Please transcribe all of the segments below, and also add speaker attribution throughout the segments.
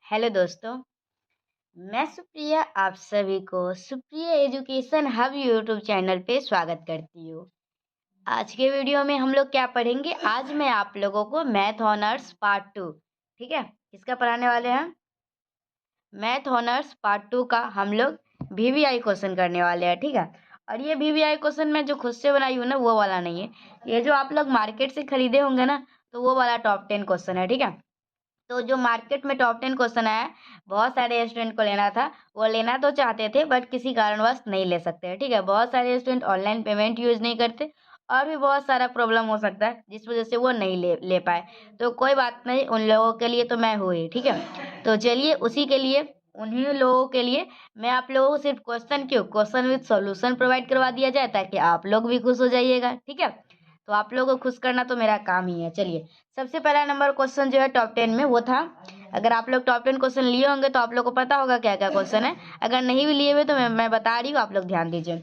Speaker 1: Hello दोस्तों, मैं सुप्रिया आप सभी को Supriya education hub YouTube channel पे स्वागत करती हूँ। आज के वीडियो में हम लोग क्या पढ़ेंगे? आज मैं आप लोगों को मैथ ऑनर्स पार्ट 2, ठीक है, किसका पढ़ाने वाले हैं? मैथ ऑनर्स पार्ट 2 का हम लोग वीवीआई क्वेश्चन करने वाले हैं, ठीक है। और ये वीवीआई क्वेश्चन मैं जो खुद से बनाई हूँ ना, वो वाला नहीं है। ये जो आप लोग मार्केट से खरीदे होंगे ना, तो वो वाला टॉप 10 क्वेश्चन है, ठीक है। तो जो मार्केट में टॉप 10 क्वेश्चन आया, बहुत सारे स्टूडेंट को लेना था। वो लेना तो चाहते थे बट किसी कारणवश नहीं ले सकते, ठीक है। बहुत सारे स्टूडेंट ऑनलाइन पेमेंट यूज नहीं करते और भी बहुत सारा प्रॉब्लम हो सकता है जिस वजह से वो नहीं ले पाए। तो कोई बात नहीं, उन लोगों के लिए तो मैं हूँ ही, ठीक है। तो चलिए उसी के लिए, उन्हीं लोगों के लिए मैं आप लोगों को सिर्फ क्वेश्चन विद सॉल्यूशन प्रोवाइड करवा दिया जाए ताकि आप लोग भी खुश हो जाइएगा, ठीक है। तो आप लोगों को खुश करना तो मेरा काम ही है। चलिए, सबसे पहला नंबर क्वेश्चन जो है टॉप 10 में वो था। अगर आप लोग टॉप 10 क्वेश्चन लिए होंगे तो आप लोग को पता होगा क्या क्या क्वेश्चन है। अगर नहीं भी लिए हुए तो मैं बता रही हूँ, आप लोग ध्यान दीजिए।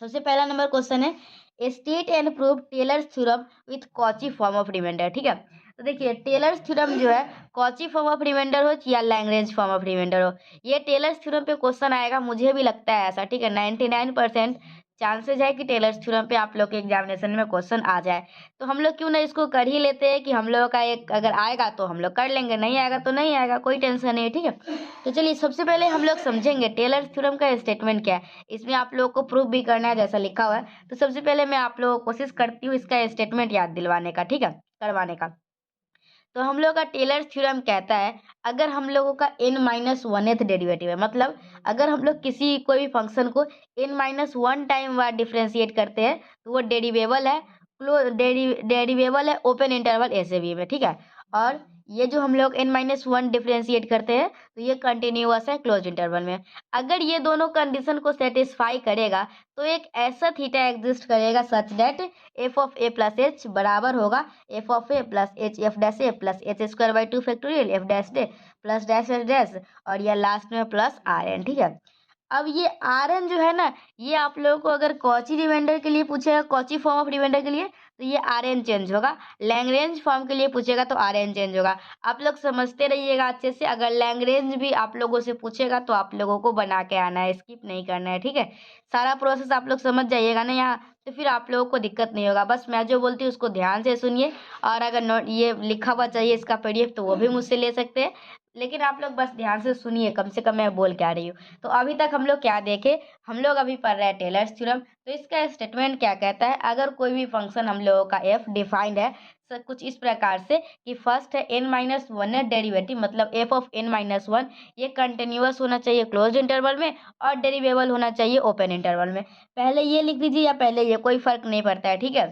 Speaker 1: सबसे पहला नंबर क्वेश्चन है state and prove Taylor's theorem with Cauchy form of reminder, ठीक है। तो देखिए, टेलर्स थ्योरम जो है कॉची फॉर्म ऑफ रिमाइंडर हो या लैग्रेंज फॉर्म ऑफ रिमाइंडर हो, ये टेलर्स थ्योरम पे क्वेश्चन आएगा। मुझे भी लगता है ऐसा, ठीक है। 99% चांसेस है कि टेलर्स थ्योरम पे आप लोग के एग्जामिनेशन में क्वेश्चन आ जाए। तो हम लोग क्यों ना इसको कर ही लेते हैं कि हम लोगों का एक अगर आएगा तो हम लोग कर लेंगे, नहीं आएगा तो नहीं आएगा, कोई टेंशन नहीं है, ठीक है। तो चलिए, सबसे पहले हम लोग समझेंगे टेलर्स थ्योरम का स्टेटमेंट क्या है। इसमें आप लोगों को प्रूफ भी करना है जैसा लिखा हुआ है। तो सबसे पहले मैं आप लोगों को कोशिश करती हूँ इसका स्टेटमेंट याद दिलवाने का, ठीक है, करवाने का। तो हम लोग का टेलर्स थ्योरम कहता है, अगर हम लोगों का n-1th डेरिवेटिव है, मतलब अगर हम लोग किसी कोई भी फंक्शन को n-1 टाइम बाद डिफरेंशिएट करते हैं तो वो डेरिवेबल है, डेरिवेबल है ओपन इंटरवल ए से बी में, ठीक है। और ये जो हम लोग n-1 डिफरेंशिएट करते हैं तो ये कंटिन्यूअस है क्लोज इंटरवल में। अगर ये दोनों कंडीशन को सेटिस्फाई करेगा तो एक ऐसा थीटा एग्जिस्ट करेगा such that F of A plus h बराबर होगा f of A plus h f dash A plus H square by 2 factorial F dash debt plus dash H dash और यह लास्ट में प्लस आर एन, ठीक है। अब ये are N जो है ना, ये आप लोगों को अगर कॉची रिमाइंडर के लिए पूछेगा, कॉची फॉर्म ऑफ रिमाइंडर के लिए, तो ये आर एन चेंज होगा। लैग्रेंज फॉर्म के लिए पूछेगा तो आर एन चेंज होगा। आप लोग समझते रहिएगा अच्छे से। अगर लैग्रेंज भी आप लोगों से पूछेगा तो आप लोगों को बना के आना है, स्किप नहीं करना है, ठीक है। सारा प्रोसेस आप लोग समझ जाइएगा ना यहाँ, तो फिर आप लोगों को दिक्कत नहीं होगा। बस मैं जो बोलती हूँ उसको ध्यान से सुनिए। और अगर नोट ये लिखा हुआ चाहिए इसका पीडीएफ तो वो भी मुझसे ले सकते हैं, लेकिन आप लोग बस ध्यान से सुनिए, कम से कम मैं बोल क्या रही हूँ। तो अभी तक हम लोग क्या देखे? हम लोग अभी पढ़ रहे हैं टेलर्स थ्योरम। तो इसका स्टेटमेंट क्या कहता है? अगर कोई भी फंक्शन हम लोगों का एफ डिफाइंड है कुछ इस प्रकार से कि फर्स्ट है n-1 डेरिवेटिव, मतलब एफ ऑफ n-1, ये कंटिन्यूअस होना चाहिए क्लोज इंटरवल में और डेरिवेबल होना चाहिए ओपन इंटरवल में। पहले ये लिख दीजिए या पहले ये, कोई फर्क नहीं पड़ता है, ठीक है।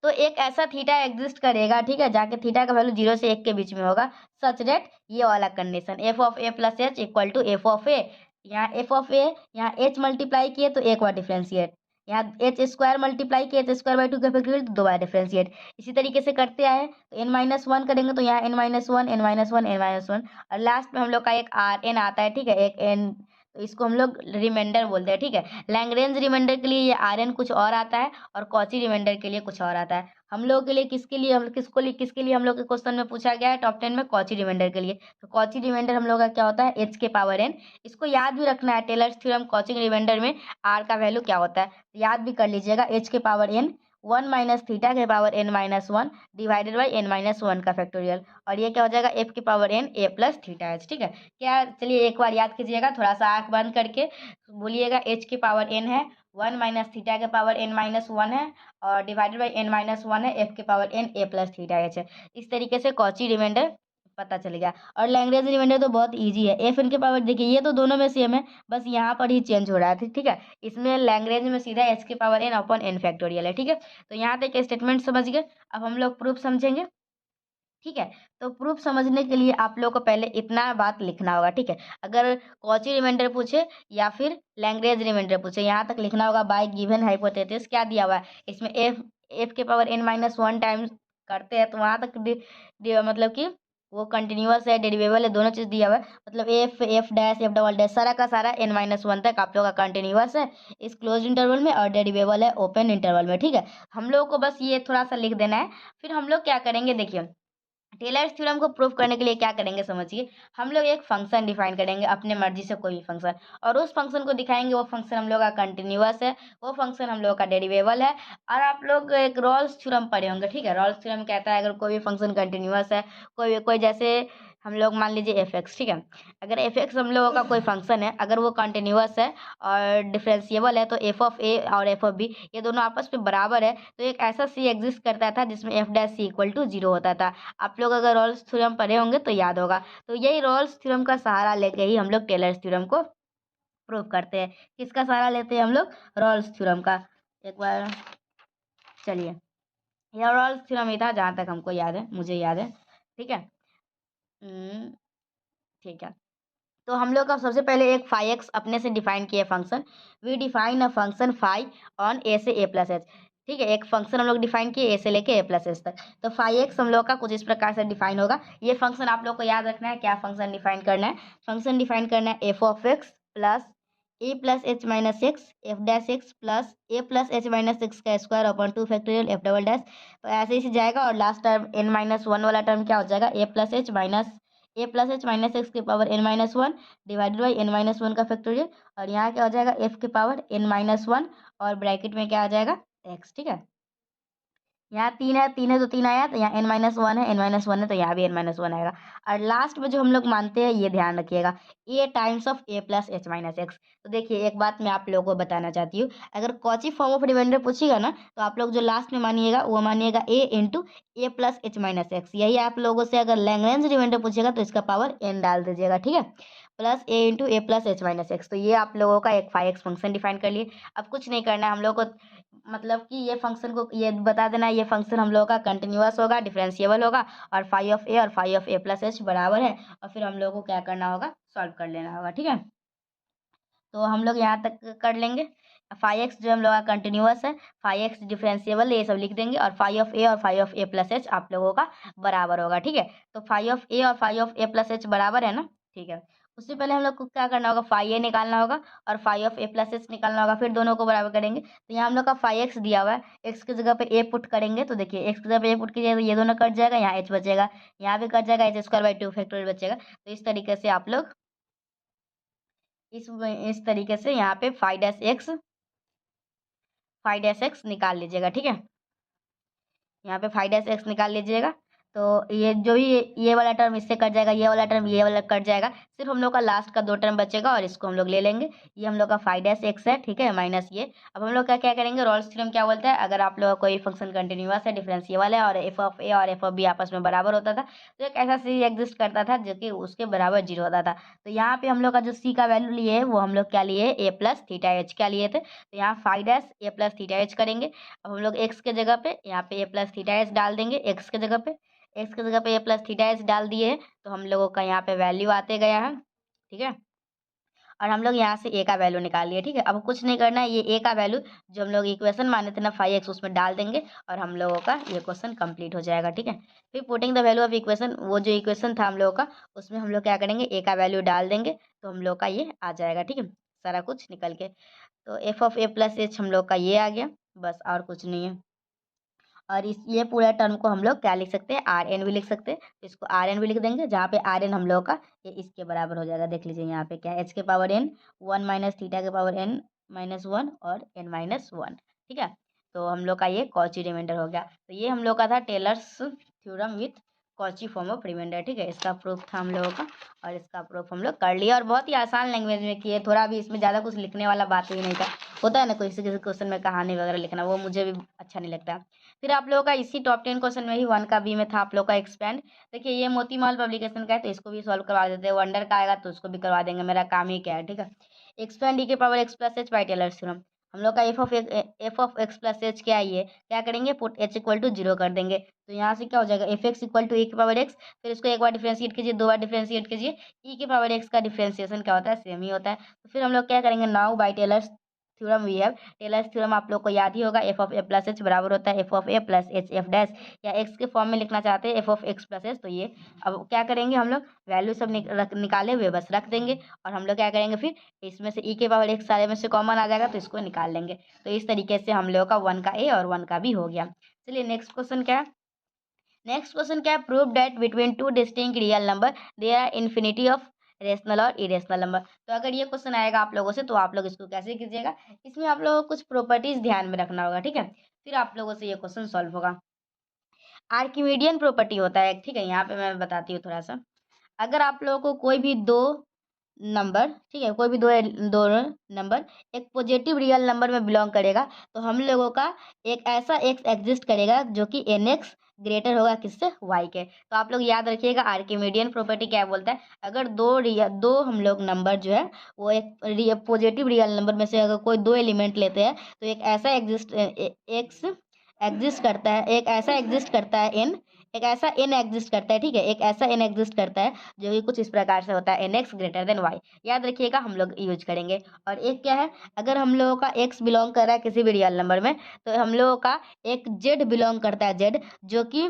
Speaker 1: तो एक ऐसा थीटा एग्जिस्ट करेगा, ठीक है, जाके थीटा का वैल्यू 0 से 1 के बीच में होगा, सच डेट ये वाला condition F of A plus H equal to F of A, यहाँ एफ ऑफ ए, यहाँ एच मल्टीप्लाई किए तो एक बार डिफ्रेंशिएट, यहाँ एच स्क्वायर मल्टीप्लाई किए तो स्क्वायर बाई 2 का फैक्टोरियल तो 2 बार डिफ्रेंशिएट। इसी तरीके से करते आए तो n-1 करेंगे तो यहाँ n-1 n-1 n-1 और लास्ट में हम लोग का एक आर एन आता है, ठीक है, एक एन, तो इसको हम लोग रिमाइंडर बोलते हैं, ठीक है। लैग्रेंज रिमाइंडर के लिए ये आर एन कुछ और आता है और कॉची रिमाइंडर के लिए कुछ और आता है। हम लोग के लिए किसके लिए, हम किसके लिए हम लोग के क्वेश्चन में पूछा गया है टॉप 10 में? कॉची रिमाइंडर के लिए। तो कॉची रिमाइंडर हम लोग का क्या होता है? एच के पावर एन। इसको याद भी रखना है, टेलर्स थ्योरम कॉची रिमाइंडर में आर का वैल्यू क्या होता है याद भी कर लीजिएगा, एच के पावर एन 1 माइनस थीटा के power n-1 divided by n-1 का फैक्टोरियल, और ये क्या हो जाएगा? एफ के power n a plus theta h, ठीक है। क्या, चलिए एक बार याद कीजिएगा, थोड़ा सा आंख बंद करके बोलिएगा। एच के पावर एन है, 1 माइनस थीटा के पावर n-1 है और डिवाइडेड बाई n-1 है, एफ के power n a plus theta h है। इस तरीके से कॉची रिमाइंडर पता चलेगा। और लैग्रेंज रिमाइंडर तो बहुत इजी है, एफ एन के पावर, देखिए ये तो दोनों में सेम है, बस यहाँ पर ही चेंज हो रहा है, ठीक है। इसमें लैग्रेंज में सीधा एच के power n upon n factorial है, ठीक है। तो यहाँ तक स्टेटमेंट समझ गए। अब हम लोग प्रूफ समझेंगे, ठीक है। तो प्रूफ समझने के लिए आप लोग को पहले इतना बात लिखना होगा, ठीक है। अगर कॉची रिमाइंडर पूछे या फिर लैग्रेंज रिमाइंडर पूछे, यहाँ तक लिखना होगा बाय गिवन हाइपोथेसिस क्या दिया हुआ है इसमें, एफ के पावर n-1 टाइम्स करते हैं तो वहाँ तक मतलब कि वो कंटिन्यूअस है, डेरिवेबल है, दोनों चीज दिया हुआ है, मतलब F dash F double dash सारा का सारा n-1 तक आप लोग का कंटिन्यूअस है इस क्लोज इंटरवल में और डेरिवेबल है ओपन इंटरवल में, ठीक है। हम लोग को बस ये थोड़ा सा लिख देना है। फिर हम लोग क्या करेंगे, देखिए टेलर्स थ्योरम को प्रूव करने के लिए क्या करेंगे समझिए, हम लोग एक फंक्शन डिफाइन करेंगे अपने मर्जी से कोई भी फंक्शन, और उस फंक्शन को दिखाएंगे वो फंक्शन हम लोग का कंटिन्यूअस है, वो फंक्शन हम लोग का डेरिवेबल है। और आप लोग एक रॉल्स थ्योरम पढ़े होंगे, ठीक है। रॉल्स थ्योरम कहता है अगर कोई भी फंक्शन कंटिन्यूअस है, कोई कोई जैसे हम लोग मान लीजिए एफ एक्स, ठीक है। अगर एफ एक्स हम लोगों का कोई फंक्शन है, अगर वो कंटिन्यूअस है और डिफरेंशिएबल है, तो एफ ऑफ ए और एफ ऑफ बी ये दोनों आपस में बराबर है, तो एक ऐसा सी एग्जिस्ट करता था जिसमें f dash c equal to zero होता था। आप लोग अगर रॉल्स थ्योरम पढ़े होंगे तो याद होगा। तो यही रॉल्स थ्योरम का सहारा लेके ही हम लोग टेलर्स थ्योरम को प्रूव करते हैं। किसका सहारा लेते हैं हम लोग? रॉल्स थ्योरम का। एक बार चलिए, यह रॉल्स थ्योरम ही था जहाँ तक हमको याद है, मुझे याद है, ठीक है। हम्म, ठीक है। तो हम लोग का सबसे पहले एक फाई एक्स अपने से डिफाइन किया function. We define a function phi on A से ए प्लस एच, ठीक है। एक फंक्शन हम लोग डिफाइन किए ए से लेके ए प्लस एच तक। तो फाई एक्स हम लोग का कुछ इस प्रकार से डिफाइन होगा। ये फंक्शन आप लोग को याद रखना है, क्या फंक्शन डिफाइन करना है? फंक्शन डिफाइन करना है F of x plus A plus H minus X F dash X plus A plus H minus X का square upon two factorial F double dash. तो ऐसे ही से जाएगा और last term N minus one वाला टर्म क्या हो जाएगा? A plus H minus X की power N minus one divided by N minus one का फैक्टोरियल। और यहाँ क्या हो जाएगा? एफ की पावर एन माइनस वन और ब्रैकेट में क्या आ जाएगा? एक्स, ठीक है। यहाँ तीन है तो तीन आया, तो यहाँ एन माइनस वन है, एन माइनस वन है तो यहाँ भी एन माइनस वन आएगा। और लास्ट में जो हम लोग मानते हैं ये ध्यान रखिएगा, A times of A plus H minus X. तो देखिए एक बात मैं आप लोगों को बताना चाहती हूँ, अगर कॉची फॉर्म ऑफ रिमाइंडर पूछेगा ना, तो आप लोग जो लास्ट में मानिएगा वो मानिएगा ए इंटू ए प्लस एच माइनस एक्स। यही आप लोगों से अगर लैग्रेंज रिमाइंडर पूछेगा तो इसका पावर एन डाल दीजिएगा, ठीक है। प्लस ए इंटू ए प्लस एच माइनस एक्स। तो ये आप लोगों का एक फाई एक्स फंक्शन डिफाइन कर लिए। अब कुछ नहीं करना है हम लोग को, मतलब कि ये फंक्शन को ये बता देना ये फंक्शन हम लोग का कंटिन्यूअस होगा, डिफरेंशिएबल होगा, और phi of A plus h बराबर है। और फिर हम लोग को क्या करना होगा? सॉल्व कर लेना होगा, ठीक है। तो हम लोग यहाँ तक कर लेंगे। फाई एक्स जो हम लोग का कंटिन्यूअस है, फाई एक्स डिफरेंशिएबल, ये सब लिख देंगे, और phi of A plus h आप लोगों का बराबर होगा, ठीक है। तो फाई ऑफ ए और phi of A plus h बराबर है ना, ठीक है। उससे पहले हम लोग को क्या करना होगा? फाई ए निकालना होगा और phi of A plus h निकालना होगा, फिर दोनों को बराबर करेंगे। तो यहाँ हम लोग का फाई एक्स दिया हुआ है, एक्स की जगह पे ए पुट करेंगे, तो देखिए एक्स की जगह पे ए पुट कीजिएगा तो ये दोनों कट जाएगा, यहाँ एच बचेगा, यहाँ भी कट जाएगा, H square by two factorial बचेगा। तो इस तरीके से आप लोग इस तरीके से यहाँ पे फाइव डैश एक्स निकाल लीजिएगा, ठीक है। यहाँ पे फाइव डैश एक्स निकाल लीजिएगा। तो ये जो भी ये वाला टर्म इससे कट जाएगा, ये वाला टर्म ये वाला कट जाएगा, सिर्फ हम लोग का लास्ट का दो टर्म बचेगा और इसको हम लोग ले लेंगे। ये हम लोग का फाइव डैश एक्स है, ठीक है, माइनस ये। अब हम लोग का क्या करेंगे? रॉल्स थ्योरम क्या बोलता है? अगर आप लोग का कोई फंक्शन कंटिन्यूअस है, डिफरेंशिएबल है, और एफ ऑफ ए और एफ ऑफ बी आपस में बराबर होता था, तो एक ऐसा सी एग्जिस्ट करता था जो कि उसके बराबर जीरो होता था। तो यहाँ पे हम लोग का जो सी का वैल्यू लिए है वो हम लोग क्या लिए? ए प्लस थीटा एच क्या लिए थे? तो यहाँ फाइव डैश ए प्लस थीटा एच करेंगे। अब हम लोग एक्स के जगह पे यहाँ पे ए प्लस थीटा एच डाल देंगे, एक्स के जगह पे ए प्लस थीटा एच डाल दिए हैं, तो हम लोगों का यहाँ पे वैल्यू आते गया है, ठीक है। और हम लोग यहाँ से ए का वैल्यू निकाल लिए, ठीक है। अब कुछ नहीं करना है, ये ए का वैल्यू जो हम लोग इक्वेशन माने थे ना फाइव एक्स, उसमें डाल देंगे और हम लोगों का ये क्वेश्चन कंप्लीट हो जाएगा, ठीक है। फिर putting the value of equation, वो जो इक्वेशन था हम लोगों का, उसमें हम लोग क्या करेंगे? ए का वैल्यू डाल देंगे, तो हम लोग का ये आ जाएगा, ठीक है, सारा कुछ निकल के। तो F of A plus H हम लोग का ये आ गया, बस और कुछ नहीं है। और इस ये पूरा टर्म को हम लोग क्या लिख सकते हैं? आर एन भी लिख सकते हैं, तो इसको आर एन भी लिख देंगे, जहाँ पे आर एन हम लोग का ये इसके बराबर हो जाएगा। देख लीजिए यहाँ पे क्या है? एच के power n one minus theta के पावर एन माइनस वन और एन माइनस वन, ठीक है। तो हम लोग का ये कॉची रिमाइंडर हो गया। तो ये हम लोग का था Taylor's theorem with Cauchy form of reminder, ठीक है। इसका प्रूफ था हम लोगों का, और इसका प्रूफ हम लोग कर लिया, और बहुत ही आसान लैंग्वेज में किए, थोड़ा भी इसमें ज़्यादा कुछ लिखने वाला बात ही नहीं था। होता है ना किसी किसी क्वेश्चन में कहानी वगैरह लिखना, वो मुझे भी अच्छा नहीं लगता। फिर आप लोगों का इसी टॉप 10 क्वेश्चन में ही वन का बी में था आप लोग का एक्सपेंड। देखिए ये मोती महल पब्लिकेशन का है, तो इसको भी सॉल्व करवा देते हैं। वंडर का आएगा तो उसको भी करवा देंगे, मेरा काम ही क्या है, ठीक है। एक्सपेंड डी के power x plus h by Taylor's theorem. हम लोग का f of x plus h क्या है? ये क्या करेंगे? Put h equal to zero कर देंगे, तो यहाँ से क्या हो जाएगा? F x equal to a की पावर एक्स, फिर इसको एक बार डिफ्रेंशिएट कीजिए, दो बार डिफ्रेंशिएट कीजिए, ई की पावर एक्स का डिफ्रेंशिएशन क्या होता है? सेम ही होता है। तो फिर हम लोग क्या करेंगे? Now by Taylor's theorem we have, Taylor's theorem आप लोग को याद ही होगा, f of A plus h बराबर होता है F of A plus h f dash, या एक्स के फॉर्म में लिखना चाहते हैं f of x plus h. तो ये अब क्या करेंगे? हम लोग वैल्यू सब निकाले हुए बस रख देंगे, और हम लोग क्या करेंगे? फिर इसमें से ई के पावर एक्स सारे में से कॉमन आ जाएगा, तो इसको निकाल लेंगे। तो इस तरीके से हम लोग का वन का ए और वन का बी हो गया। चलिए नेक्स्ट क्वेश्चन क्या है? नेक्स्ट क्वेश्चन क्या है, prove that between two distinct real number there are infinity of rational और इरेशनल नंबर। तो अगर ये क्वेश्चन आएगा आप लोगों से तो आप लोग इसको कैसे कीजिएगा, इसमें आप लोगों को कुछ प्रॉपर्टीज ध्यान में रखना होगा, ठीक है, फिर आप लोगों से ये क्वेश्चन सॉल्व होगा। आर्किमिडियन प्रॉपर्टी होता है, ठीक है, यहाँ पे मैं बताती हूँ थोड़ा सा। अगर आप लोगों को कोई भी दो नंबर, ठीक है, कोई भी दो नंबर एक पॉजिटिव रियल नंबर में बिलोंग करेगा तो हम लोगों का एक ऐसा एक्स एग्जिस्ट करेगा जो कि एन एक्स ग्रेटर होगा किससे, वाई के। तो आप लोग याद रखिएगा आर्किमिडियन प्रॉपर्टी क्या बोलता है, अगर दो हम लोग नंबर जो है वो एक पॉजिटिव रियल नंबर में से अगर कोई दो एलिमेंट लेते हैं तो एक ऐसा एक्स एग्जिस्ट करता है, एक ऐसा एग्जिस्ट करता है एन, एक ऐसा एन एग्जिस्ट करता है, ठीक है, एक ऐसा एन एग्जिस्ट करता है जो कि कुछ इस प्रकार से होता है, n x greater than y. याद रखिएगा हम लोग यूज करेंगे। और एक क्या है, अगर हम लोगों का एक्स बिलोंग कर रहा है किसी भी रियल नंबर में तो हम लोगों का एक जेड बिलोंग करता है, जेड जो कि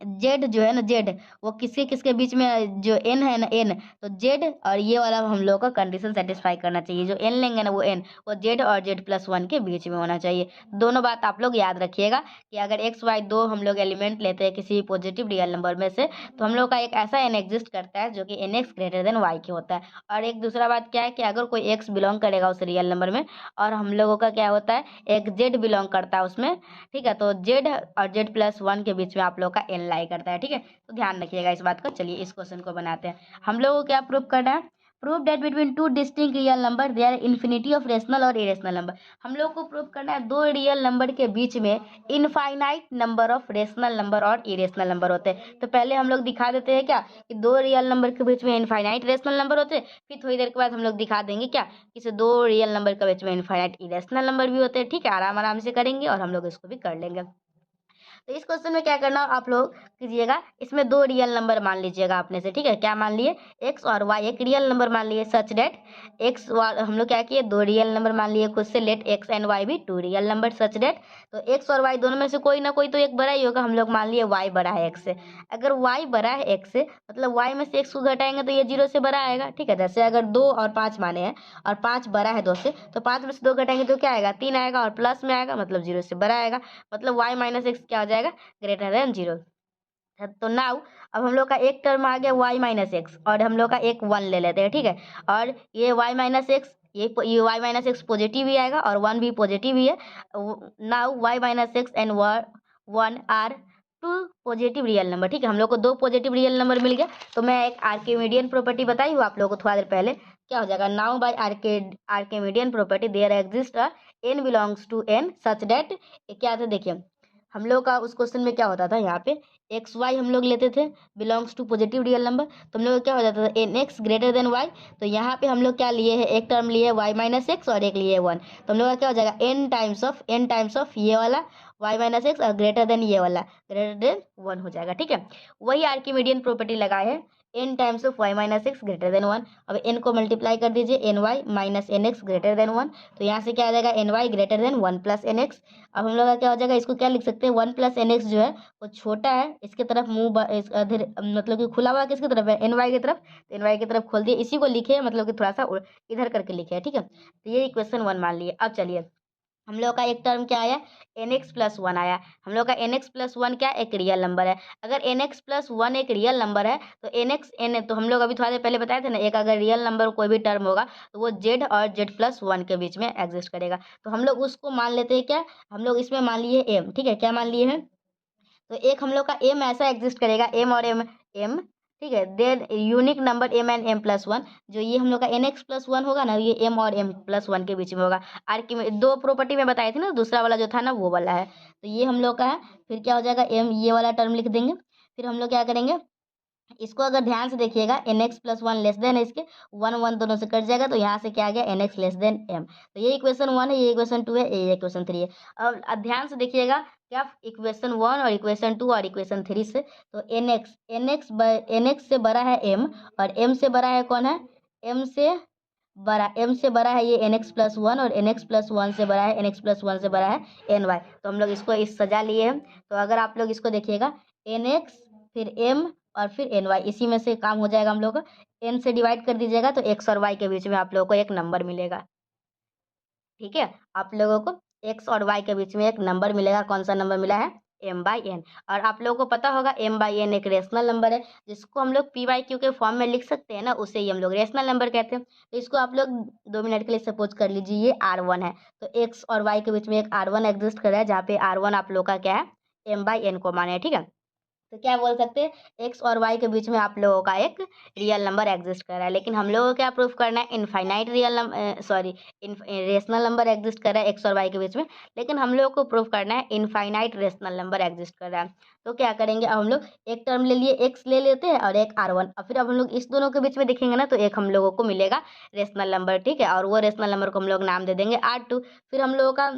Speaker 1: जेड जो है ना, जेड वो किसके किसके बीच में, जो एन है ना एन, तो जेड और ये वाला हम लोग का कंडीशन सेटिस्फाई करना चाहिए, जो एन लेंगे ना वो एन वो जेड और जेड प्लस वन के बीच में होना चाहिए। दोनों बात आप लोग याद रखिएगा कि अगर एक्स वाई दो हम लोग एलिमेंट लेते हैं किसी पॉजिटिव रियल नंबर में से तो हम लोग का एक ऐसा एन एग्जिस्ट करता है जो कि n x greater than y के होता है। और एक दूसरा बात क्या है कि अगर कोई एक्स बिलोंग करेगा उस रियल नंबर में और हम लोगों का क्या होता है एक जेड बिलोंग करता है उसमें, ठीक है, तो जेड और जेड प्लस वन के बीच में आप लोग का एन लाई करता है, ठीक है, तो ध्यान रखिएगा इस बात का। चलिए इस क्वेश्चन को बनाते हैं। हम लोग को क्या प्रूव करना है, prove that between two distinct real number there infinity of rational और इरेशनल नंबर। हम लोग को प्रूव करना है दो रियल नंबर के बीच में infinite number of rational number और इरेशनल नंबर होते हैं। तो पहले हम लोग दिखा देते हैं क्या कि दो रियल नंबर के बीच में इनफाइनाइट रेशनल नंबर होते हैं, फिर थोड़ी देर के बाद हम लोग दिखा देंगे क्या कि दो रियल नंबर के बीच में इनफाइनाइट इरेशनल नंबर भी होते हैं, ठीक है, आराम आराम से करेंगे और हम लोग इसको भी कर लेंगे। तो इस क्वेश्चन में क्या करना आप लोग कीजिएगा, इसमें दो रियल नंबर मान लीजिएगा अपने से, ठीक है, क्या मान लिए, एक्स और वाई एक रियल नंबर मान लिए, सच डेट एक्स हम लोग क्या किए दो रियल नंबर मान लिए खुद से, लेट एक्स एंड वाई भी two real number, such that तो एक्स और वाई दोनों में से कोई ना कोई तो एक बड़ा ही होगा, हम लोग मान लिए वाई बड़ा है एक्स से। अगर वाई बड़ा है एक्स से मतलब वाई में से एक्स को घटाएंगे तो ये जीरो से बड़ा आएगा, ठीक है, जैसे अगर दो और पाँच माने हैं और पाँच बड़ा है दो से तो पाँच में से दो घटाएंगे तो क्या आएगा, तीन आएगा और प्लस में आएगा मतलब जीरो से बड़ा आएगा, मतलब वाई माइनस एक्स क्या हो जाएगा, ग्रेटर देन जीरो। तो नाउ अब हम लोग का एक टर्म आ गया वाई माइनस एक्स और हम लोग का एक वन ले लेते हैं, ठीक है, और ये वाई माइनस एक्स ये वाई माइनस एक्स पॉजिटिव ही आएगा और वन भी पॉजिटिव ही है। Now y minus x and one are two positive real number, ठीक है, हम लोग को दो पॉजिटिव रियल नंबर मिल गया। तो मैं एक आर्किमिडियन प्रॉपर्टी बताई हूँ आप लोगों को थोड़ा देर पहले, क्या हो जाएगा, now by Archimedean property there exist N belongs to N such that, क्या था देखिए हम लोग का उस क्वेश्चन में क्या होता था, यहाँ पे एक्स वाई हम लोग लेते थे belongs to positive real number, तो हम लोग का क्या हो जाता था n x greater than y. तो यहाँ पे हम लोग क्या लिए हैं, एक टर्म लिए वाई माइनस एक्स और एक लिए वन, तो हम लोग का क्या हो जाएगा एन टाइम्स ऑफ ये वाला वाई माइनस एक्स और ग्रेटर देन ये वाला ग्रेटर देन वन हो जाएगा, ठीक है, वही आर्किमिडियन प्रॉपर्टी लगाए हैं, n times of y minus x greater than one. अब एन को मल्टीप्लाई कर दीजिए n y minus n x greater than one, तो यहाँ से क्या आ जाएगा n y greater than one plus n x. अब हम लोग का क्या हो जाएगा, इसको क्या लिख सकते हैं, वन प्लस एन एक्स जो है वो छोटा है इसके तरफ अधर मतलब कि खुला हुआ किसकी तरफ है, एन वाई की तरफ, तो एन वाई की तरफ खोल दिए, इसी को लिखे मतलब कि थोड़ा सा इधर करके लिखे है, ठीक है, तो ये इक्वेशन वन मान लिए। अब चलिए हम लोग का एक टर्म क्या आया, एन एक्स प्लस वन आया, हम लोग का एन एक्स प्लस वन क्या एक रियल नंबर है, अगर एन एक्स प्लस वन एक रियल नंबर है तो एन एक्स एन, तो हम लोग अभी थोड़ा देर पहले बताए थे ना एक अगर रियल नंबर कोई भी टर्म होगा तो वो जेड और जेड प्लस वन के बीच में एग्जिस्ट करेगा, तो हम लोग उसको मान लेते हैं क्या, हम लोग इसमें मान लिए एम, ठीक है, क्या मान लिए हैं, तो एक हम लोग का एम ऐसा एग्जिस्ट करेगा एम और एम एम, ठीक है, then unique number m and m plus one, जो ये हम लोग का एन एक्स प्लस वन होगा ना ये एम और एम प्लस वन के बीच में होगा। आर्की में दो प्रॉपर्टी में बताई थी ना, दूसरा वाला जो था ना वो वाला है, तो ये हम लोग का है, फिर क्या हो जाएगा एम ये वाला टर्म लिख देंगे, फिर हम लोग क्या करेंगे इसको अगर ध्यान से देखिएगा n x plus one less than इसके वन वन दोनों से कट जाएगा, तो यहाँ से क्या आ गया n x less than m, तो ये इक्वेशन वन है, ये इक्वेशन टू है, ये इक्वेशन थ्री है। अब ध्यान से देखिएगा क्या इक्वेशन वन और इक्वेशन टू और इक्वेशन थ्री से, तो एन एक्स से बड़ा है एम और एम से बड़ा है कौन है, एम से बड़ा है ये एन एक्स प्लस वन और एन एक्स प्लस वन से बड़ा है एन एक्स प्लस वन से बड़ा है एन वाई, तो हम लोग इसको इस सजा लिए हैं। तो अगर आप लोग इसको देखिएगा एन एक्स फिर एम और फिर एन वाई, इसी में से काम हो जाएगा हम लोग का, एन से डिवाइड कर दीजिएगा तो एक्स और वाई के बीच में आप लोगों को एक नंबर मिलेगा, ठीक है, आप लोगों को एक्स और वाई के बीच में एक नंबर मिलेगा, कौन सा नंबर मिला है, m/n। और आप लोगों को पता होगा m/n एक रेशनल नंबर है, जिसको हम लोग p/q के फॉर्म में लिख सकते हैं ना, उसे ही हम लोग रेशनल नंबर कहते हैं। तो इसको आप लोग 2 मिनट के लिए सपोज कर लीजिए ये r1 है, तो x और y के बीच में एक r1 एग्जिस्ट कर रहा है, जहाँ पे r1 आप लोग का क्या है, m/n को माने है, ठीक है। तो क्या बोल सकते हैं, एक्स और वाई के बीच में आप लोगों का एक रियल नंबर एग्जिस्ट कर रहा है, लेकिन हम लोगों को क्या प्रूफ करना है, infinite real number, sorry, rational number exist कर रहा है एक्स और वाई के बीच में, लेकिन हम लोगों को प्रूफ करना है इनफाइनाइट रेशनल नंबर एग्जिस्ट कर रहा है। तो क्या करेंगे, अब हम लोग एक टर्म ले लिए, एक्स ले लेते हैं और एक r1, और फिर अब हम लोग इस दोनों के बीच में देखेंगे ना, तो एक हम लोगों को मिलेगा रेशनल नंबर, ठीक है, और वो रेशनल नंबर को हम लोग नाम दे देंगे r2। फिर हम लोगों का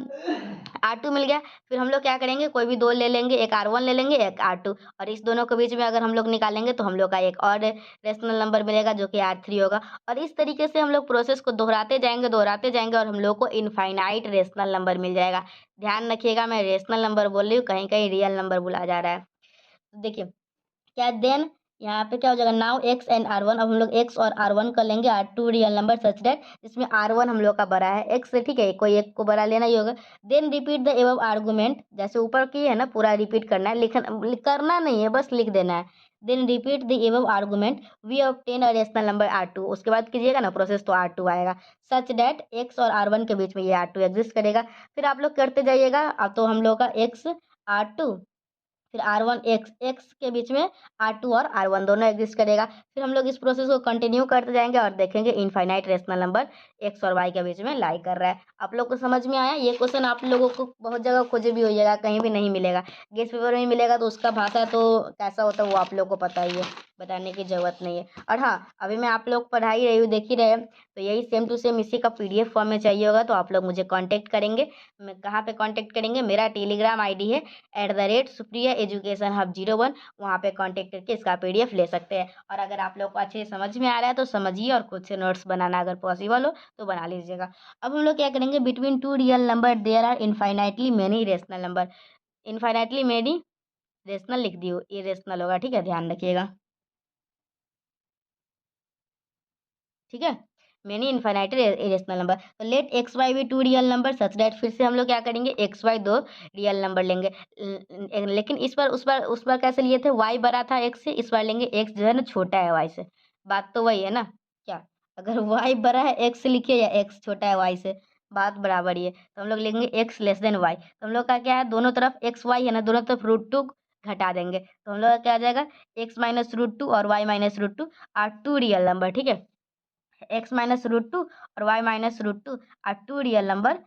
Speaker 1: r2 मिल गया, फिर हम लोग क्या करेंगे, कोई भी दो ले लेंगे, एक r1 ले लेंगे, एक r2, और इस दोनों के बीच में अगर हम लोग निकालेंगे तो हम लोग का एक और रेशनल नंबर मिलेगा जो कि r3 होगा। और इस तरीके से हम लोग प्रोसेस को दोहराते जाएंगे और हम लोग को इनफाइनाइट रेशनल नंबर मिल जाएगा। ध्यान रखिएगा, मैं रेशनल नंबर बोल रही हूँ, कहीं कहीं रियल नंबर बुला जा रहा है। तो देखिए क्या देन, यहाँ पे क्या हो जाएगा, नाउ x एंड r1, अब हम लोग x और r1 कर लेंगे, r2 real number such that इसमें r1 हम लोग का बड़ा है x से, ठीक है, कोई एक को बड़ा लेना ही होगा। Then repeat the above argument, जैसे ऊपर की है ना, पूरा रिपीट करना है, करना नहीं है, बस लिख देना है। Then repeat the above argument, we obtain a rational number r2, उसके बाद कीजिएगा ना प्रोसेस तो r2 आएगा, सच दैट x और r1 के बीच में ये r2 एग्जिस्ट करेगा। फिर आप लोग करते जाइएगा, अब तो हम लोग का x r2, फिर r1 x के बीच में r2 और r1 दोनों एग्जिस्ट करेगा। फिर हम लोग इस प्रोसेस को कंटिन्यू करते जाएंगे और देखेंगे इनफाइनाइट रेशनल नंबर x और y के बीच में लाई कर रहा है। आप लोग को समझ में आया, ये क्वेश्चन आप लोगों को बहुत जगह खोजे भी होइएगा, कहीं भी नहीं मिलेगा, गेस पेपर में मिलेगा, तो उसका भाषा तो कैसा होता है वो आप लोग को पता ही है, बताने की जरूरत नहीं है। और हाँ, अभी मैं आप लोग पढ़ा ही रही हूँ, देख ही रहे हैं, तो यही सेम टू सेम इसी का PDF फॉर्म में चाहिए होगा, तो आप लोग मुझे कांटेक्ट करेंगे। मैं कहाँ पे कांटेक्ट करेंगे, मेरा टेलीग्राम आईडी है @सुप्रिया एजुकेशन हब 01, वहाँ पे कांटेक्ट करके इसका PDF ले सकते हैं। और अगर आप लोग को अच्छे से समझ में आ रहा है तो समझिए, और खुद से नोट्स बनाना अगर पॉसिबल हो तो बना लीजिएगा। अब हम लोग क्या करेंगे, between two real number there are infinitely many rational number, infinitely many rational लिख दियो, ये रेशनल होगा, ठीक है, ध्यान रखिएगा, ठीक है, मेनी इनफाइनाइट इरेशनल नंबर। तो लेट एक्स वाई भी two real number such that, फिर से हम लोग क्या करेंगे, एक्स वाई दो रियल नंबर लेंगे, लेकिन इस बार उस बार कैसे लिए थे, वाई बड़ा था एक्स से, इस बार लेंगे एक्स जो है ना छोटा है वाई से, बात तो वही है ना, क्या, अगर वाई बड़ा है एक्स से लिखिए या एक्स छोटा है वाई से, बात बराबर ही है, तो हम लोग लेंगे एक्स लेस देन वाई। तो हम लोग का क्या है, दोनों तरफ एक्स वाई है ना, दोनों तरफ √2 घटा देंगे, तो हम लोग का क्या आ जाएगा, एक्स माइनस √2 और y minus √2 are two real number, ठीक है, x माइनस √2 और y minus √2 are two real number.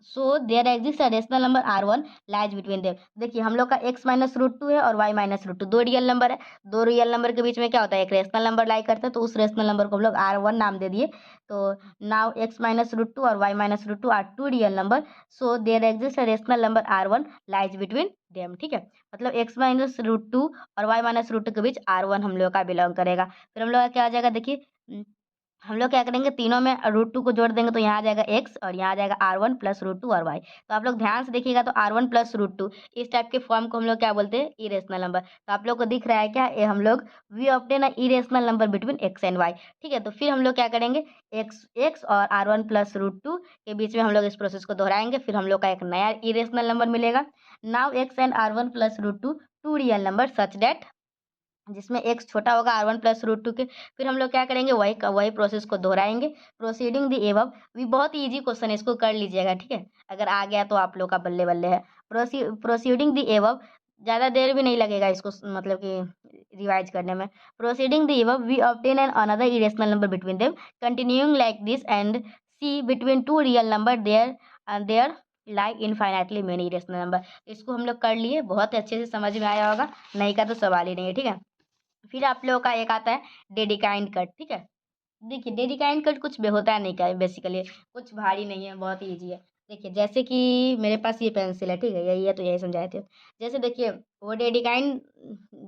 Speaker 1: So there exist a rational number r1 lies between them. देखिए हम लोग का x माइनस √2 है और y माइनस √2, दो रियल नंबर है, दो रियल नंबर के बीच में क्या होता है, एक रेशनल नंबर लाई करता है, तो उस रेशनल नंबर को हम लोग r1 नाम दे दिए। तो नाउ x माइनस √2 और y minus √2 are two real number, so there exist a rational number r1 lies between them, ठीक है, मतलब x माइनस √2 और y माइनस √2 के बीच r1 हम लोग का बिलोंग करेगा। फिर हम लोग का क्या आ जाएगा, देखिए हम लोग क्या करेंगे, तीनों में √2 को जोड़ देंगे, तो यहाँ आ जाएगा x और यहाँ आ जाएगा r1 प्लस √2 और y। तो आप लोग ध्यान से देखिएगा, तो r1 प्लस √2 इस टाइप के फॉर्म को हम लोग क्या बोलते हैं, इरेशनल नंबर। तो आप लोग को दिख रहा है क्या, ये हम लोग we obtain a irrational number between x and y, ठीक है। तो फिर हम लोग क्या करेंगे, x और r1 प्लस √2 के बीच में हम लोग इस प्रोसेस को दोहराएंगे, फिर हम लोग का एक नया इरेशनल नंबर मिलेगा। Now x and r1 plus √2 two real number such that, जिसमें x छोटा होगा r1 प्लस √2 के। फिर हम लोग क्या करेंगे, वही प्रोसेस को दोहराएंगे, प्रोसीडिंग द एबव। भी बहुत इजी क्वेश्चन है, इसको कर लीजिएगा, ठीक है, अगर आ गया तो आप लोग का बल्ले बल्ले है। प्रोसीडिंग द एबव, ज़्यादा देर भी नहीं लगेगा इसको मतलब कि रिवाइज करने में। Proceeding the above we obtain an another irrational number between them, continuing like this and see between two real number there lie infinitely many irrational number. इसको हम लोग कर लिए, बहुत अच्छे से समझ में आया होगा, नहीं का तो सवाल ही नहीं है, ठीक है। फिर आप लोगों का एक आता है डेडिकाइंड कट, ठीक है। देखिए डेडिकाइंड कट कुछ होता है नहीं, क्या बेसिकली कुछ भारी नहीं है, बहुत ही ईजी है। देखिए जैसे कि मेरे पास ये पेंसिल है, ठीक है, यही है, तो यही समझाए थे। जैसे देखिए वो डेडिकाइंड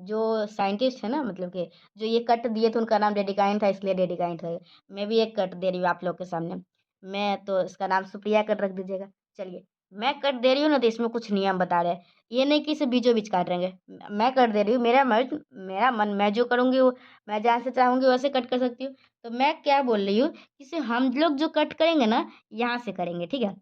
Speaker 1: जो साइंटिस्ट है ना, मतलब कि जो ये कट दिए थे उनका नाम डेडिकाइंड था, इसलिए डेडिकाइंड था। मैं भी एक कट दे रही हूँ आप लोग के सामने, मैं तो इसका नाम सुप्रिया कट रख दीजिएगा। चलिए मैं कट दे रही हूँ ना, तो इसमें कुछ नियम बता रहे हैं, ये नहीं कि इसे बीचों बीच काट रहेंगे। मैं कट दे रही हूँ, मेरा मन, मैं जो करूँगी वो, मैं जहाँ से चाहूँगी वैसे कट कर सकती हूँ। तो मैं क्या बोल रही हूँ, इसे हम लोग जो कट करेंगे ना, यहाँ से करेंगे, ठीक है,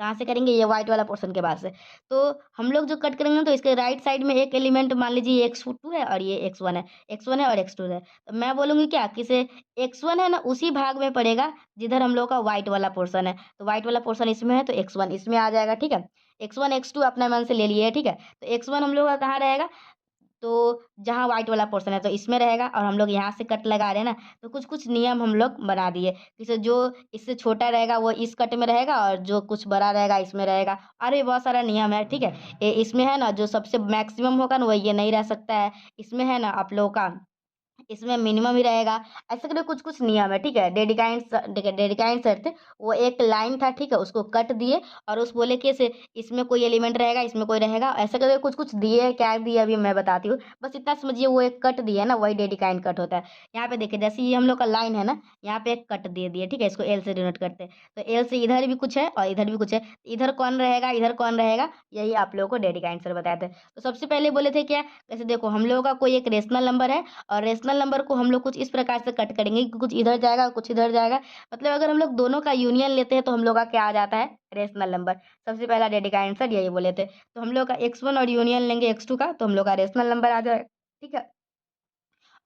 Speaker 1: कहाँ से करेंगे, ये व्हाइट वाला पोर्शन के बाद से। तो हम लोग जो कट करेंगे ना, तो इसके राइट साइड में एक एलिमेंट मान लीजिए x2 है और ये x1 है, x1 है और x2 है। तो मैं बोलूँगी क्या कि से x1 है ना उसी भाग में पड़ेगा जिधर हम लोग का व्हाइट वाला पोर्शन है। तो व्हाइट वाला पोर्शन इसमें है तो x1 इसमें आ जाएगा, ठीक है। x1 x2 अपना मन से ले लिए, ठीक है। तो x1 हम लोग का कहाँ रहेगा, तो जहाँ व्हाइट वाला पोर्शन है तो इसमें रहेगा। और हम लोग यहाँ से कट लगा रहे हैं ना, तो कुछ कुछ नियम हम लोग बना दिए, जैसे जो इससे छोटा रहेगा वो इस कट में रहेगा और जो कुछ बड़ा रहेगा इसमें रहेगा। अरे बहुत सारा नियम है, ठीक है। इसमें है ना जो सबसे मैक्सिमम होगा ना वो ये नहीं रह सकता है। इसमें है ना आप लोगों का इसमें मिनिमम ही रहेगा। ऐसे करके कुछ कुछ नियम है, ठीक है। डेडिकाइंड सर थे, वो एक लाइन था, ठीक है, उसको कट दिए और उस बोले कि से इसमें कोई एलिमेंट रहेगा इसमें कोई रहेगा, ऐसे करके कुछ कुछ दिए। क्या दिए अभी मैं बताती हूँ, बस इतना समझिए। वो एक कट दिया है ना, वही डेडिकाइंड कट होता है। यहाँ पे देखिए जैसे ये हम लोग का लाइन है ना, यहाँ पे एक कट दे दिए, ठीक है। इसको एल से डिनोट करते हैं। तो एल से इधर भी कुछ है और इधर भी कुछ है, इधर कौन रहेगा इधर कौन रहेगा, यही आप लोगों को डेडिकाइंड सर बताए थे। तो सबसे पहले बोले थे क्या, जैसे देखो हम लोगों का कोई एक रेशनल नंबर है और रेशनल नंबर को हम लोग कुछ इस प्रकार से कट करेंगे कि कुछ इधर जाएगा कुछ इधर जाएगा। मतलब अगर हम लोग दोनों का यूनियन लेते हैं तो हम लोग का क्या आ जाता है, रेशनल नंबर। सबसे पहला डेडिका आंसर यही बोले थे। तो हम लोग का x1 और यूनियन लेंगे x2 का, तो हम लोग का रेशनल नंबर आ जाएगा, ठीक है।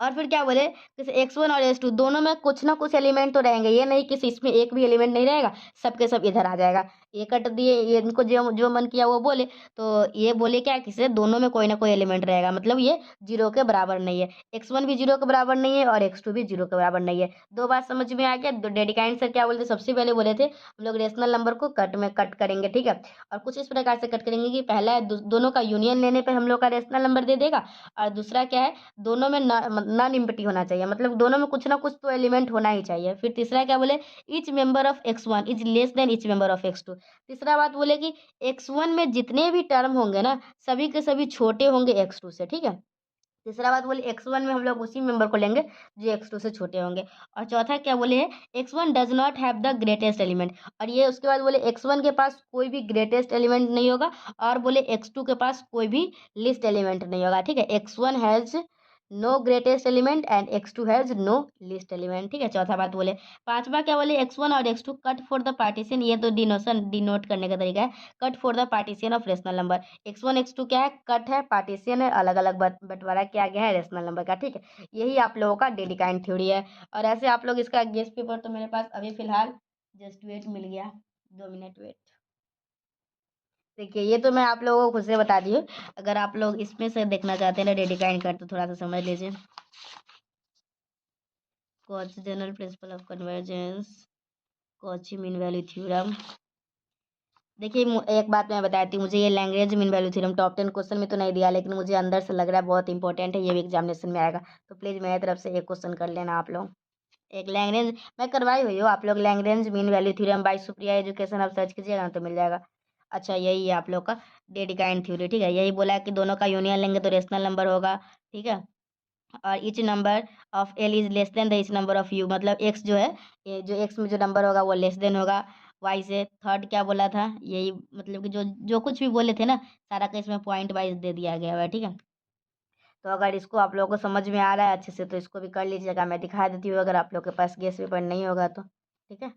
Speaker 1: और फिर क्या बोले, जैसे x1 और x2 दोनों में कुछ ना कुछ एलिमेंट तो रहेंगे, ये नहीं कि इसमें एक भी एलिमेंट नहीं रहेगा, सबके सब इधर आ जाएगा। ये कट दिए, ये इनको जो जो मन किया वो बोले। तो ये बोले क्या कि से दोनों में कोई ना कोई एलिमेंट रहेगा, मतलब ये जीरो के बराबर नहीं है। x1 भी जीरो के बराबर नहीं है और x2 भी जीरो के बराबर नहीं है। दो बात समझ में आ गया। डेडिकाइंड सर क्या बोलते, सबसे पहले बोले थे हम लोग रेशनल नंबर को कट में कट करेंगे, ठीक है। और कुछ इस प्रकार से कट करेंगे कि पहला दोनों का यूनियन लेने पर हम लोग का रेशनल नंबर दे देगा। और दूसरा क्या है, दोनों में नॉन एम्प्टी होना चाहिए, मतलब दोनों में कुछ ना कुछ तो एलिमेंट होना ही चाहिए। फिर तीसरा क्या बोले, each member of x1 is less than each member of x2। तीसरा बात बोले कि x1 में जितने भी टर्म होंगे ना, सभी के सभी छोटे होंगे x2 से, ठीक है। तीसरा बात बोले x1 में हम लोग उसी मेंबर को लेंगे जो x2 से छोटे होंगे। और चौथा क्या बोले है, x1 does not have the greatest element. और ये उसके बाद बोले x1 के पास कोई भी ग्रेटेस्ट एलिमेंट नहीं होगा और बोले x2 के पास कोई भी लिस्ट एलिमेंट नहीं होगा, ठीक है। x1 has no greatest element and x2 has no least element, ठीक है। चौथा बात बोले। पांचवा क्या बोले, x1 और x2 cut for the partition, ये तो डिनोट करने का तरीका है। Cut for the partition of rational number. x1 x2 क्या है, कट है, पार्टीशन है, अलग अलग बंटवारा किया गया है रेशनल नंबर का, ठीक है। यही आप लोगों का डेडिकाइंड थ्योरी है। और ऐसे आप लोग इसका गेस्ट पेपर तो मेरे पास अभी फिलहाल जस्ट वेट मिल गया, 2 मिनट वेट। देखिए ये तो मैं आप लोगों को खुद से बता दी हूँ। अगर आप लोग इसमें से देखना चाहते हैं ना डेडिकाइंड कर, तो थोड़ा सा समझ लीजिए। Cauchy general principle of convergence, Cauchy mean value theorem. देखिए एक बात मैं बताती हूँ, मुझे ये language mean value theorem top 10 question में तो नहीं दिया, लेकिन मुझे अंदर से लग रहा है बहुत इंपॉर्टेंट है, ये भी एग्जामिनेशन में आएगा। तो प्लीज़ मेरी तरफ से एक क्वेश्चन कर लेना आप लोग। एक लैंग्वेज मैं करवाई हुई हूँ, आप लोग language mean value theorem by Supriya education आप सर्च कीजिएगा ना तो मिल जाएगा। अच्छा यही है आप लोग का डेडिकाइंड थ्योरी, ठीक है। यही बोला है कि दोनों का यूनियन लेंगे तो रेशनल नंबर होगा, ठीक है। और each number of L is less than the each number of you, मतलब एक्स जो है, ये जो एक्स में जो नंबर होगा वो लेस देन होगा वाई से। थर्ड क्या बोला था, यही मतलब कि जो जो कुछ भी बोले थे ना, सारा का इसमें पॉइंट वाइज दे दिया गया है, ठीक है। तो अगर इसको आप लोगों को समझ में आ रहा है अच्छे से तो इसको भी कर लीजिएगा, मैं दिखा देती हूँ अगर आप लोग के पास गेस पेपर नहीं होगा तो, ठीक है।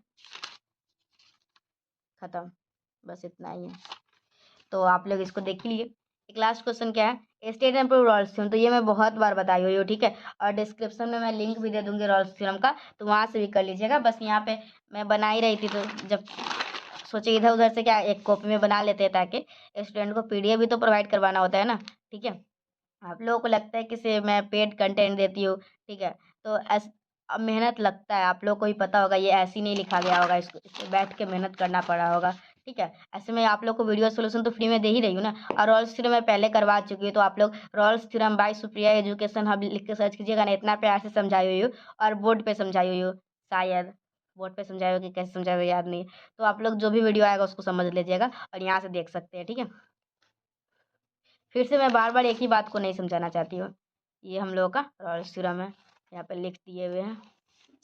Speaker 1: खत्म, बस इतना ही है। तो आप लोग इसको देख लीजिए। एक लास्ट क्वेश्चन क्या है, state and prove Rolle's theorem, तो ये मैं बहुत बार बताई हुई हूँ, ठीक है। और डिस्क्रिप्शन में मैं लिंक भी दे दूंगी रॉल्स थ्योरम का, तो वहाँ से भी कर लीजिएगा। बस यहाँ पे मैं बना ही रही थी तो जब सोचे इधर उधर से क्या एक कॉपी में बना लेते हैं, ताकि स्टूडेंट को पीडीएफ भी तो प्रोवाइड करवाना होता है ना, ठीक है। आप लोगों को लगता है कि से मैं पेड कंटेंट देती हूँ, ठीक है। तो अब मेहनत लगता है, आप लोग को भी पता होगा, ये ऐसे ही नहीं लिखा गया होगा, इसको इसमें बैठ के मेहनत करना पड़ा होगा, ठीक है। ऐसे में आप लोग को वीडियो सोल्यूशन तो फ्री में दे ही रही हूँ ना। और रॉल्स थ्योरम मैं पहले करवा चुकी हूँ, तो आप लोग Rolle's theorem by Supriya education hub लिख के सर्च कीजिएगा ना, इतना प्यार से समझाई हुई हूँ। और बोर्ड पे समझाई हुई हूँ, शायद बोर्ड पे समझाई होगी, कैसे समझाई हुई याद नहीं है। तो आप लोग जो भी वीडियो आएगा उसको समझ लीजिएगा और यहाँ से देख सकते हैं, ठीक है। फिर से मैं बार बार एक ही बात को नहीं समझाना चाहती हूँ। ये हम लोगों का रॉल्स थ्योरम है, यहाँ पे लिख दिए हुए हैं।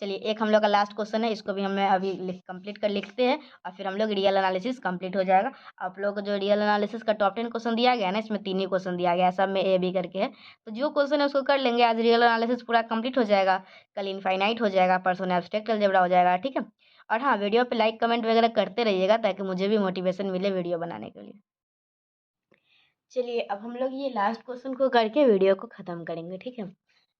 Speaker 1: चलिए एक हम लोग का लास्ट क्वेश्चन है, इसको भी हमें अभी कंप्लीट कर लिखते हैं और फिर हम लोग रियल एनालिसिस कंप्लीट हो जाएगा। आप लोग को जो रियल एनालिसिस का टॉप 10 क्वेश्चन दिया गया है ना, इसमें 3 ही क्वेश्चन दिया गया है, सब में ए बी करके है। तो जो क्वेश्चन है उसको कर लेंगे, आज रियल एनालिसिस पूरा कंप्लीट हो जाएगा, कल इनफाइनाइट हो जाएगा, परसों एब्स्ट्रैक्ट अलजेब्रा हो जाएगा, ठीक है। और हाँ, वीडियो पे लाइक कमेंट वगैरह करते रहिएगा ताकि मुझे भी मोटिवेशन मिले वीडियो बनाने के लिए। चलिए अब हम लोग ये लास्ट क्वेश्चन को करके वीडियो को ख़त्म करेंगे, ठीक है।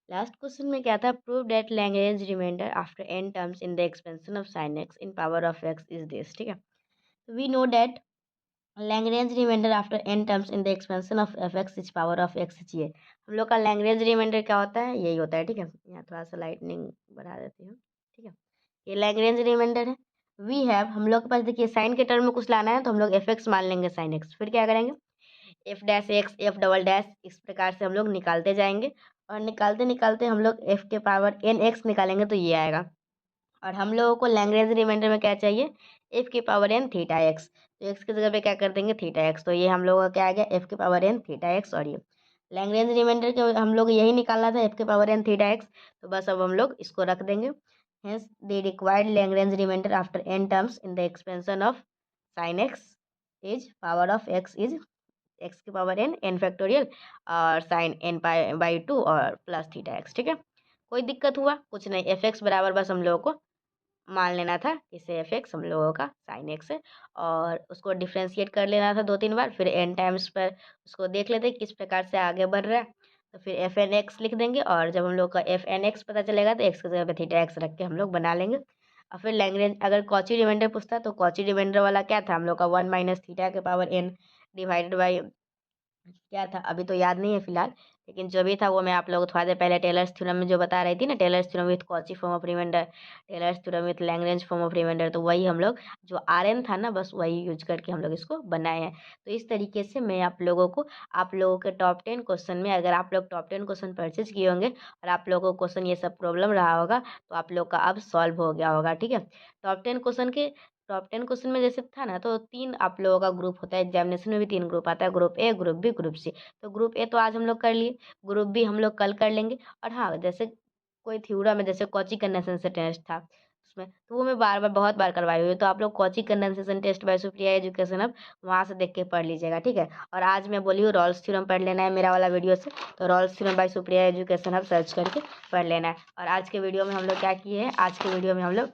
Speaker 1: लास्ट क्वेश्चन में क्या था, prove that Lagrange remainder after n terms in the expansion of sin x in power of x is this, ठीक है। We know that Lagrange remainder after n terms in the expansion of f x is power of x चाहिए। हम लोग का Lagrange reminder क्या होता है, यही होता है, ठीक है। यहाँ थोड़ा सा लाइटनिंग बढ़ा देती हूँ, ठीक है। ये लैग्रेंज रिमाइंडर है। वी हैव, हम लोग के पास देखिए साइन के टर्म में कुछ लाना है तो हम लोग एफ एक्स मान लेंगे साइन एक्स, फिर क्या करेंगे F dash x F double dash, इस प्रकार से हम लोग निकालते जाएंगे और निकालते निकालते हम लोग एफ के पावर एन एक्स निकालेंगे तो ये आएगा। और हम लोगों को लैग्रेंज रिमाइंडर में क्या चाहिए, एफ की पावर एन थीटा एक्स, तो एक्स की जगह पे क्या कर देंगे थीटा एक्स, तो ये हम लोगों का क्या आ गया एफ की पावर एन थीटा एक्स। और ये लैग्रेंज रिमाइंडर के हम लोग यही निकालना था एफ की पावर एन थीटा एक्स, तो बस अब हम लोग इसको रख देंगे। Hence the required Lagrange remainder after n terms in the expansion of sine x is power of x is x की पावर एन एन फैक्टोरियल और साइन एन पाई बाई 2 और प्लस थीटा एक्स, ठीक है। कोई दिक्कत हुआ कुछ नहीं, एफ एक्स बराबर बस हम लोगों को मान लेना था, इसे एफ एक्स हम लोगों का साइन एक्स है और उसको डिफ्रेंशिएट कर लेना था 2-3 बार, फिर एन टाइम्स पर उसको देख लेते किस प्रकार से आगे बढ़ रहा है, तो फिर एफ एन एक्स लिख देंगे और जब हम लोग का एफ एन एक्स पता चलेगा तो एक्स की जगह पे थीटा एक्स रख के हम लोग बना लेंगे। और फिर लैग्रेंज अगर कॉची रिमाइंडर पूछता तो कॉची रिमाइंडर वाला क्या था हम लोग का 1 माइनस थीटा के पावर एन डिवाइडेड बाई क्या था अभी तो याद नहीं है फिलहाल, लेकिन जो भी था वो मैं आप लोगों को थोड़ा देर पहले टेलर्स थ्योरम में जो बता रही थी ना, Taylor's theorem with Cauchy form of remainder, Taylor's theorem with Lagrange form of remainder, तो वही हम लोग जो आर एन था ना बस वही यूज करके हम लोग इसको बनाए हैं। तो इस तरीके से मैं आप लोगों को आप लोगों के टॉप 10 क्वेश्चन में, अगर आप लोग टॉप 10 क्वेश्चन परचेज किए होंगे और आप लोगों को क्वेश्चन ये सब प्रॉब्लम रहा होगा तो आप लोग का अब सॉल्व हो गया होगा, ठीक है। टॉप 10 क्वेश्चन में जैसे था ना तो 3 आप लोगों का ग्रुप होता है, एग्जामिनेशन में भी 3 ग्रुप आता है, group A group B group C. तो ग्रुप ए तो आज हम लोग कर लिए, ग्रुप बी हम लोग कल कर लेंगे। और हाँ जैसे कोई थ्योरम में जैसे कॉची कंडेंसेशन टेस्ट था उसमें तो वो मैं बार बार बहुत बार करवाई हुई हूँ, तो आप लोग Cauchy condensation test by Supriya education अब वहाँ से देख के पढ़ लीजिएगा, ठीक है। और आज मैं बोली हूँ रॉल्स थ्योरम पढ़ लेना है मेरा वाला वीडियो से, तो Rolle's theorem by Supriya education अब सर्च करके पढ़ लेना है। और आज के वीडियो में हम लोग क्या किए हैं, आज के वीडियो में हम लोग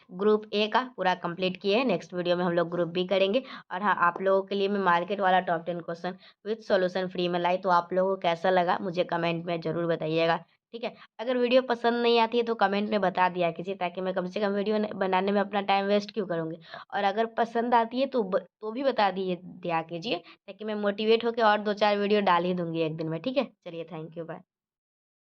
Speaker 1: ग्रुप ए का पूरा कंप्लीट किए हैं, नेक्स्ट वीडियो में हम लोग ग्रुप बी करेंगे। और हाँ आप लोगों के लिए मैं मार्केट वाला top 10 question with solution free में लाई, तो आप लोगों को कैसा लगा मुझे कमेंट में ज़रूर बताइएगा, ठीक है। अगर वीडियो पसंद नहीं आती है तो कमेंट में बता दिया कीजिए ताकि मैं कम से कम वीडियो बनाने में अपना टाइम वेस्ट क्यों करूँगी। और अगर पसंद आती है तो भी बता दिया कीजिए ताकि मैं मोटिवेट होकर और 2-4 वीडियो डाल ही दूँगी एक दिन में, ठीक है। चलिए थैंक यू बाय।